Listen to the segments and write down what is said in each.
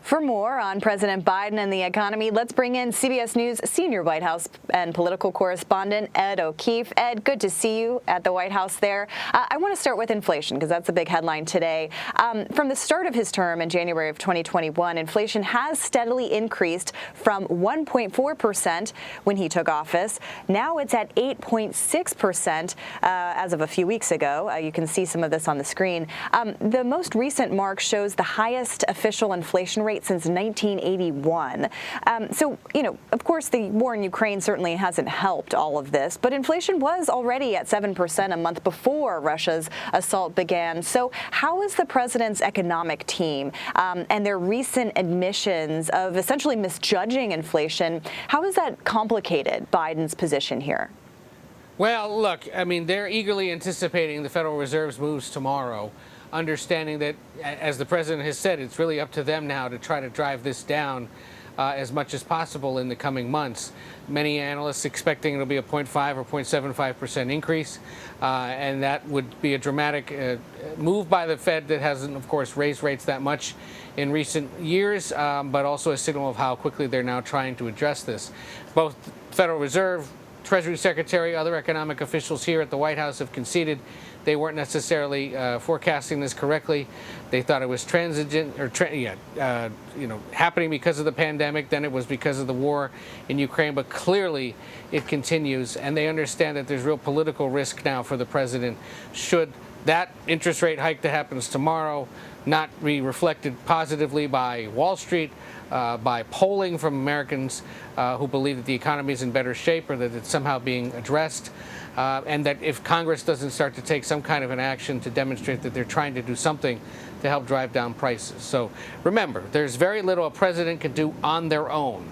For more on President Biden and the economy, let's bring in CBS News senior White House and political correspondent Ed O'Keefe. Ed, good to see you at the White House there. I want to start with inflation because that's the big headline today. From the start of his term in January of 2021, inflation has steadily increased from 1.4% when he took office. Now it's at 8.6% as of a few weeks ago. You can see some of this on the screen. The most recent mark shows the highest official inflation rate since 1981. So, of course, the war in Ukraine certainly hasn't helped all of this, but inflation was already at 7% a month before Russia's assault began. So how is the president's economic team and their recent admissions of essentially misjudging inflation, how has that complicated Biden's position here? Well, look, I mean, they're eagerly anticipating the Federal Reserve's moves tomorrow, understanding that, as the president has said, it's really up to them now to try to drive this down as much as possible in the coming months. Many analysts expecting it'll be a 0.5 or 0.75% increase, and that would be a dramatic move by the Fed that hasn't, of course, raised rates that much in recent years, but also a signal of how quickly they're now trying to address this. Both the Federal Reserve, Treasury Secretary, other economic officials here at the White House have conceded they weren't necessarily forecasting this correctly. They thought it was transient or happening because of the pandemic. Then it was because of the war in Ukraine. But clearly, it continues, and they understand that there's real political risk now for the president should that interest rate hike that happens tomorrow not be reflected positively by Wall Street, by polling from Americans who believe that the economy is in better shape or that it's somehow being addressed, and that if Congress doesn't start to take some kind of an action to demonstrate that they're trying to do something to help drive down prices. So remember, there's very little a president can do on their own.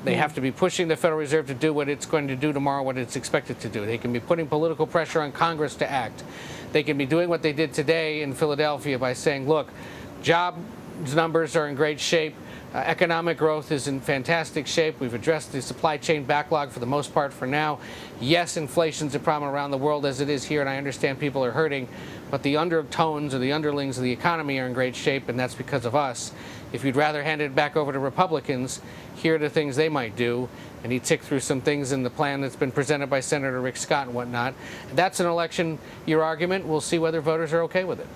They have to be pushing the Federal Reserve to do what it's going to do tomorrow, what it's expected to do. They can be putting political pressure on Congress to act. They can be doing what they did today in Philadelphia by saying, look, jobs numbers are in great shape. Economic growth is in fantastic shape. We've addressed the supply chain backlog for the most part for now. Yes, inflation's a problem around the world as it is here, and I understand people are hurting, but the undertones or the underlings of the economy are in great shape, and that's because of us. If you'd rather hand it back over to Republicans, here are the things they might do. And he ticked through some things in the plan that's been presented by Senator Rick Scott and whatnot. That's an election year argument. We'll see whether voters are okay with it.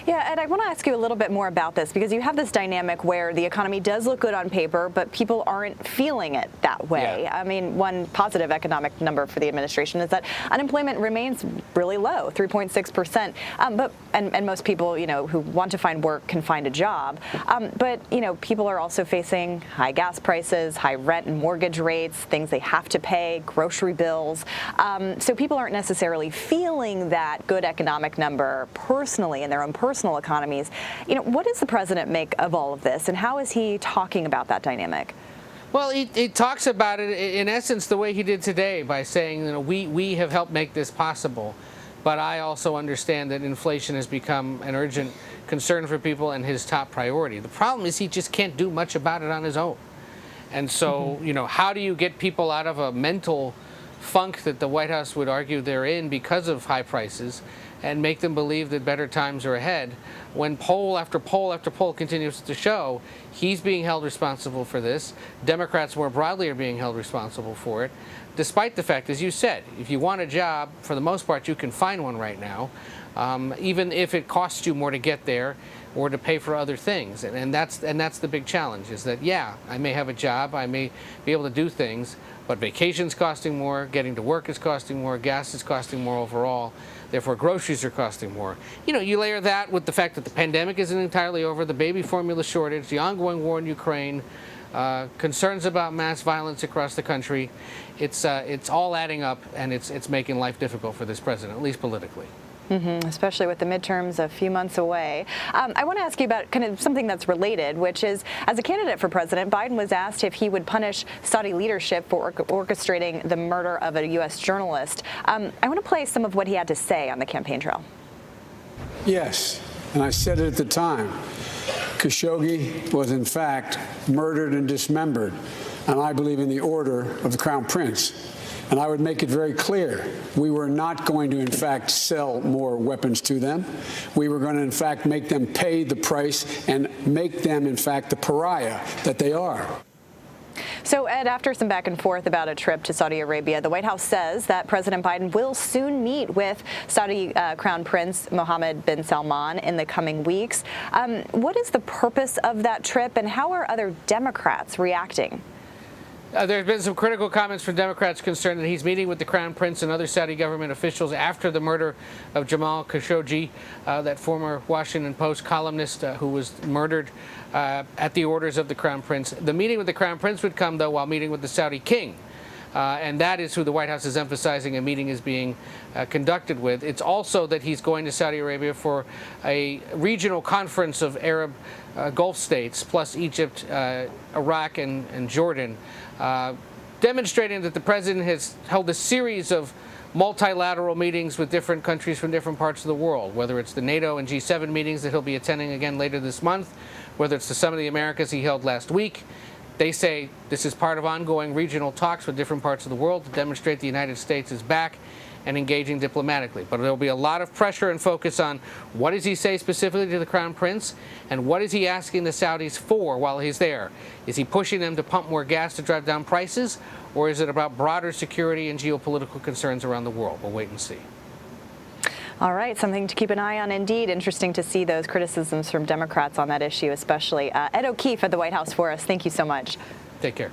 Yeah, and I want to ask you a little bit more about this because you have this dynamic where the economy does look good on paper, but people aren't feeling it that way. Yeah. I mean, one positive economic number for the administration is that unemployment remains really low, 3.6%. And most people, who want to find work can find a job. But people are also facing high gas prices, high rent and mortgage rates, things they have to pay, grocery bills. So people aren't necessarily feeling that good economic number personally in their own personal economies. What does the president make of all of this, and how is he talking about that dynamic? Well, he talks about it in essence the way he did today by saying, we have helped make this possible, but I also understand that inflation has become an urgent concern for people and his top priority. The problem is he just can't do much about it on his own. And so, how do you get people out of a mental funk that the White House would argue they're in because of high prices and make them believe that better times are ahead when poll after poll after poll continues to show he's being held responsible for this. Democrats more broadly are being held responsible for it, despite the fact, as you said, if you want a job, for the most part, you can find one right now, even if it costs you more to get there or to pay for other things. And that's the big challenge, is that, yeah, I may have a job, I may be able to do things, but vacation's costing more, getting to work is costing more, gas is costing more overall, therefore groceries are costing more. You layer that with the fact that the pandemic isn't entirely over, the baby formula shortage, the ongoing war in Ukraine, concerns about mass violence across the country. It's all adding up, and it's making life difficult for this president, at least politically. Especially with the midterms a few months away. I want to ask you about kind of something that's related, which is, as a candidate for president, Biden was asked if he would punish Saudi leadership for orchestrating the murder of a U.S. journalist. I want to play some of what he had to say on the campaign trail. Yes, and I said it at the time. Khashoggi was, in fact, murdered and dismembered, and I believe in the order of the Crown Prince. And I would make it very clear, we were not going to, in fact, sell more weapons to them. We were going to, in fact, make them pay the price and make them, in fact, the pariah that they are. So, Ed, after some back and forth about a trip to Saudi Arabia, the White House says that President Biden will soon meet with Saudi Crown Prince Mohammed bin Salman in the coming weeks. What is the purpose of that trip, and how are other Democrats reacting? There have been some critical comments from Democrats concerned that he's meeting with the Crown Prince and other Saudi government officials after the murder of Jamal Khashoggi, that former Washington Post columnist who was murdered at the orders of the Crown Prince. The meeting with the Crown Prince would come, though, while meeting with the Saudi king. And that is who the White House is emphasizing a meeting is being conducted with. It's also that he's going to Saudi Arabia for a regional conference of Arab Gulf states, plus Egypt, Iraq, and Jordan, demonstrating that the president has held a series of multilateral meetings with different countries from different parts of the world, whether it's the NATO and G7 meetings that he'll be attending again later this month, whether it's the Summit of the Americas he held last week. They say this is part of ongoing regional talks with different parts of the world to demonstrate the United States is back and engaging diplomatically. But there will be a lot of pressure and focus on what does he say specifically to the Crown Prince, and what is he asking the Saudis for while he's there? Is he pushing them to pump more gas to drive down prices, or is it about broader security and geopolitical concerns around the world? We'll wait and see. All right, something to keep an eye on indeed. Interesting to see those criticisms from Democrats on that issue especially. Ed O'Keefe at the White House for us. Thank you so much. Take care.